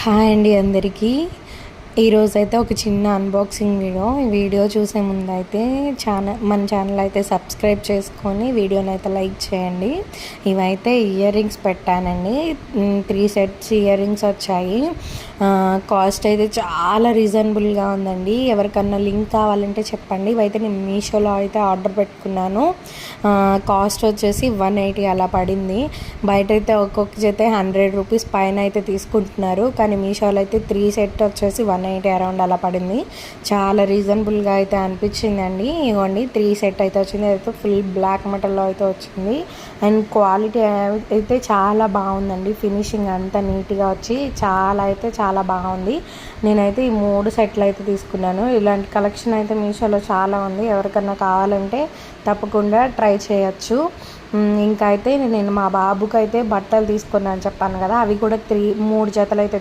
Hi అండి అందరికీ. ఈరోజైతే ఒక చిన్న అన్బాక్సింగ్ వీడియో చూసే ముందు అయితే మన ఛానల్ అయితే సబ్స్క్రైబ్ చేసుకొని వీడియోని అయితే లైక్ చేయండి. ఇవైతే ఇయర్ రింగ్స్ పెట్టానండి. 3 సెట్స్ ఇయర్ రింగ్స్ వచ్చాయి. కాస్ట్ అయితే చాలా రీజనబుల్గా ఉందండి. ఎవరికన్నా లింక్ కావాలంటే చెప్పండి. ఇవైతే నేను మీషోలో అయితే ఆర్డర్ పెట్టుకున్నాను. కాస్ట్ వచ్చేసి 180 అలా పడింది. బయట అయితే ఒక్కొక్క జత 100 రూపీస్ పైన అయితే తీసుకుంటున్నారు. కానీ మీషోలో అయితే 3 సెట్ వచ్చేసి 180 అరౌండ్ అలా పడింది. చాలా రీజనబుల్గా అయితే అనిపించిందండి. ఇవ్వండి 3 సెట్ అయితే వచ్చింది. అయితే ఫుల్ బ్లాక్ మెటల్లో అయితే వచ్చింది. అండ్ క్వాలిటీ అయితే చాలా బాగుందండి. ఫినిషింగ్ అంతా నీట్గా వచ్చి చాలా బాగుంది. నేనైతే ఈ 3 సెట్లు అయితే తీసుకున్నాను. ఇలాంటి కలెక్షన్ అయితే మీషోలో చాలా ఉంది. ఎవరికన్నా కావాలంటే తప్పకుండా ట్రై చేయొచ్చు. ఇంకా అయితే నేను మా బాబుకి అయితే బట్టలు తీసుకున్నాను చెప్పాను కదా, అవి కూడా 3 జతలు అయితే